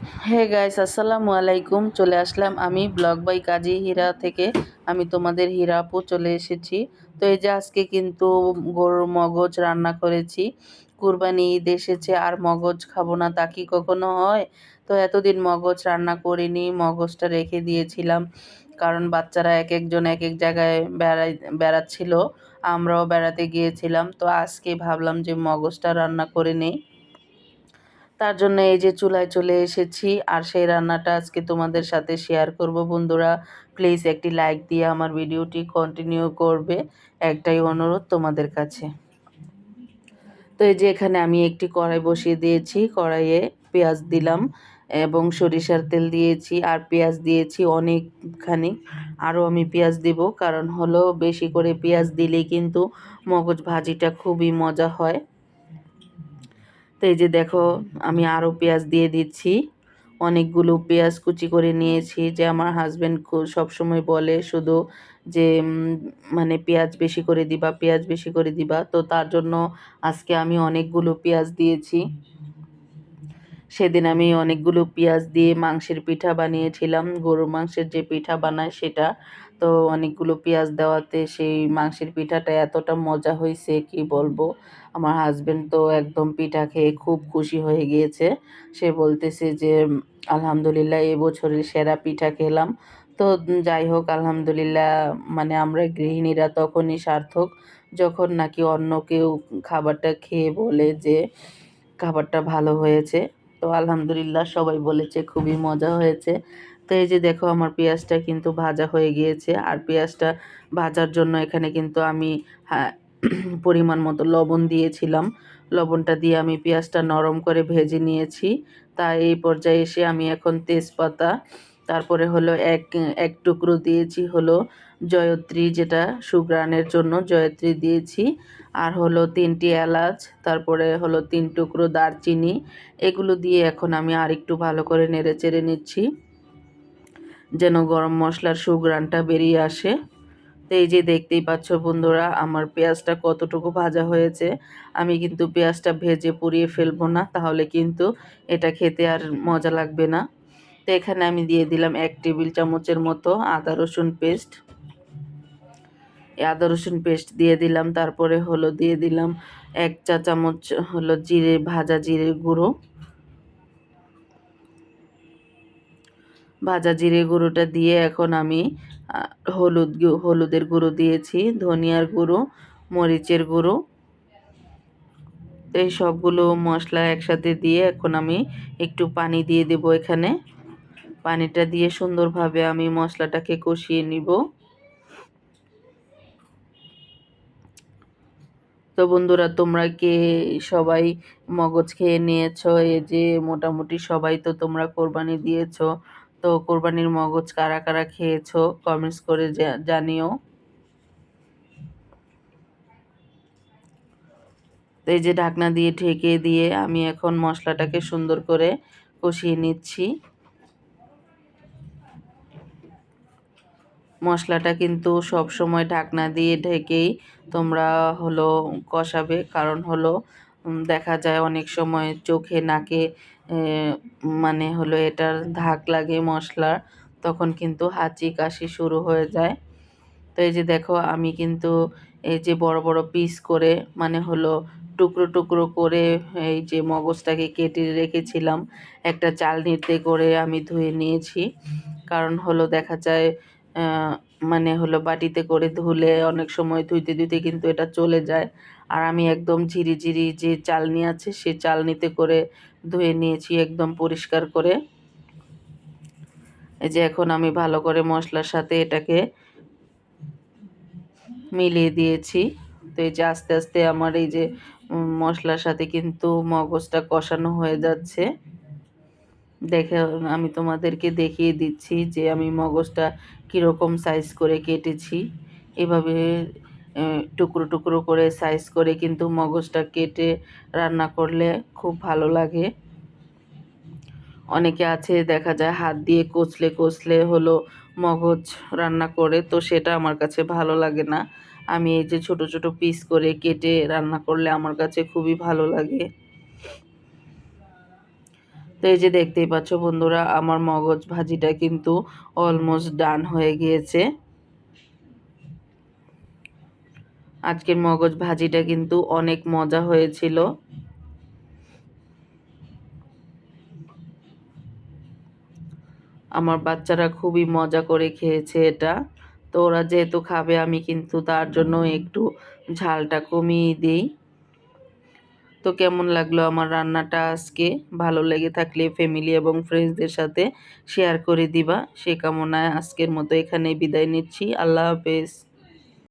Hey guys, আসসালামু আলাইকুম। চলে আসলাম আমি ব্লগ বাই কাজী হীরা থেকে। আমি তোমাদের হীরা আপু চলে এসেছি। তো এই যে আজকে কিন্তু গরুর মগজ রান্না করেছি। কুরবানি ঈদ এসেছে আর মগজ খাবো না তা কি কখনো হয়? তো এতদিন মগজ রান্না করিনি, মগজটা রেখে দিয়েছিলাম। কারণ বাচ্চারা এক একজন এক এক জায়গায় বেড়াচ্ছিল, আমরাও বেড়াতে গিয়েছিলাম। তো আজকে ভাবলাম যে মগজটা রান্না করে নেই। তার জন্য এই যে চুলায় চলে এসেছি আর সেই রান্নাটা আজকে তোমাদের সাথে শেয়ার করব। বন্ধুরা, প্লিজ একটি লাইক দিয়ে আমার ভিডিওটি কন্টিনিউ করবে, একটাই অনুরোধ তোমাদের কাছে। তো এই যে এখানে আমি একটি কড়াই বসিয়ে দিয়েছি, কড়াইয়ে পেঁয়াজ দিলাম এবং সরিষার তেল দিয়েছি আর পেঁয়াজ দিয়েছি অনেকখানি। আরও আমি পেঁয়াজ দিব, কারণ হলো বেশি করে পেঁয়াজ দিলেই কিন্তু মগজ ভাজিটা খুবই মজা হয়। তো এই যে দেখো, আমি আরও পেঁয়াজ দিয়ে দিচ্ছি। অনেকগুলো পেঁয়াজ কুচি করে নিয়েছি। যে আমার হাজব্যান্ড সবসময় বলে শুধু যে মানে পেঁয়াজ বেশি করে দিবা, পেঁয়াজ বেশি করে দিবা। তো তার জন্য আজকে আমি অনেকগুলো পেঁয়াজ দিয়েছি। সেদিন আমি অনেকগুলো পেঁয়াজ দিয়ে মাংসের পিঠা বানিয়েছিলাম, গরুর মাংসের যে পিঠা বানায় সেটা। তো অনেকগুলো পেঁয়াজ দেওয়াতে সেই মাংসের পিঠাটা এতটা মজা হয়েছে কি বলবো। আমার হাজবেন্ড তো একদম পিঠা খেয়ে খুব খুশি হয়ে গিয়েছে। সে বলতেছে যে আলহামদুলিল্লাহ এবছরের সেরা পিঠা খেলাম। তো যাই হোক, আলহামদুলিল্লাহ, মানে আমরা গৃহিণীরা তখনই সার্থক যখন নাকি অন্য কেউ খাবারটা খেয়ে বলে যে খাবারটা ভালো হয়েছে। তো আলহামদুলিল্লাহ, সবাই বলেছে খুবই মজা হয়েছে। তো এই যে দেখো, আমার পেঁয়াজটা কিন্তু ভাজা হয়ে গিয়েছে আর পেঁয়াজটা ভাজার জন্য এখানে কিন্তু আমি হ্যাঁ পরিমাণ মতো লবণ দিয়েছিলাম। লবণটা দিয়ে আমি পেঁয়াজটা নরম করে ভেজে নিয়েছি। তা এই পর্যায়ে এসে আমি এখন তেজপাতা, তারপরে হলো এক এক টুকরো দিয়েছি হলো জয়ত্রী, যেটা সুঘ্রাণের জন্য জয়ত্রী দিয়েছি। আর হলো 3টি এলাচ, তারপরে হলো 3 টুকরো দারচিনি। এগুলো দিয়ে এখন আমি আরেকটু ভালো করে নেড়ে চেড়ে নিচ্ছি, যেন গরম মশলার সুঘ্রাণটা বেরিয়ে আসে। তো এই যে দেখতেই পাচ্ছ বন্ধুরা, আমার পেঁয়াজটা কতটুকু ভাজা হয়েছে। আমি কিন্তু পেঁয়াজটা ভেজে পুড়িয়ে ফেলবো না, তাহলে কিন্তু এটা খেতে আর মজা লাগবে না। তো এখানে আমি দিয়ে দিলাম 1 টেবিল চামচের মতো আদা রসুন পেস্ট। আদা রসুন পেস্ট দিয়ে দিলাম। তারপরে হলো দিয়ে দিলাম 1 চা চামচ হলো ভাজা জিরে গুঁড়ো। ভাজা জিরে গুঁড়োটা দিয়ে এখন আমি হলুদের গুঁড়ো দিয়েছি, ধনিয়ার গুঁড়ো, মরিচের গুঁড়ো। তো এই সবগুলো মশলা একসাথে দিয়ে এখন আমি একটু পানি দিয়ে দেব এখানে। পানিটা দিয়ে সুন্দরভাবে আমি মশলাটাকে কষিয়ে নিব। তো বন্ধুরা, তোমরা কে সবাই মগজ খেয়ে নিয়েছো? এই যে মোটামুটি সবাই তো তোমরা কোরবানি দিয়েছো। তো কোরবানির মগজ কারা কারা খেয়েছো কমেন্টস করে জানিও। তো এই যে ঢাকনা দিয়ে ঢেকে দিয়ে আমি এখন মশলাটাকে সুন্দর করে কষিয়ে নিচ্ছি। মশলাটা কিন্তু সব সময় ঢাকনা দিয়ে ঢেকেই তোমরা হলো কষাবে, কারণ হলো দেখা যায় অনেক সময় চোখে নাকে মানে হলো এটার ধাক লাগে মশলার, তখন কিন্তু হাঁচি কাশি শুরু হয়ে যায়। তো এই যে দেখো, আমি কিন্তু এই যে বড় বড় পিস করে মানে হলো টুকরো টুকরো করে এই যে মগজটাকে কেটে রেখেছিলাম, একটা চালনিতে করে আমি ধুয়ে নিয়েছি। কারণ হলো দেখা যায় মানে হলো বাটিতে করে ধুলে অনেক সময় ধুইতে ধুইতে কিন্তু এটা চলে যায়। আর আমি একদম ঝিরিঝিরি যে চালনি আছে সেই চালনিতে করে ধুয়ে নিয়েছি একদম পরিষ্কার করে। এই যে এখন আমি ভালো করে মশলার সাথে এটাকে মিলিয়ে দিয়েছি। তো এই যে আস্তে আস্তে আমার এই যে মশলার সাথে কিন্তু মগজটা কষানো হয়ে যাচ্ছে। দেখে আমি তোমাদেরকে দেখিয়ে দিচ্ছি যে আমি মগজটা কীরকম সাইজ করে কেটেছি। এভাবে টুকরো টুকরো করে সাইজ করে কিন্তু মগজটা কেটে রান্না করলে খুব ভালো লাগে। অনেকে আছে দেখা যায় হাত দিয়ে কচলে কচলে হলো মগজ রান্না করে, তো সেটা আমার কাছে ভালো লাগে না। আমি এই যে ছোট ছোট পিস করে কেটে রান্না করলে আমার কাছে খুবই ভালো লাগে। তো এই যে দেখতেই পাচ্ছ বন্ধুরা, আমার মগজ ভাজিটা কিন্তু অলমোস্ট ডান হয়ে গিয়েছে। আজকের মগজ ভাজিটা কিন্তু অনেক মজা হয়েছিল। আমার বাচ্চারা খুবই মজা করে খেয়েছে এটা। তো ওরা যেহেতু খাবে, আমি কিন্তু তার জন্য একটু ঝালটা কমিয়ে দিই। তো কেমন লাগলো আমার রান্নাটা আজকে? ভালো লেগে থাকলে ফ্যামিলি এবং ফ্রেন্ডসদের সাথে শেয়ার করে দিবা। সে কামনায় আজকের মতো এখানেই বিদায় নিচ্ছি। আল্লাহ হাফেজ।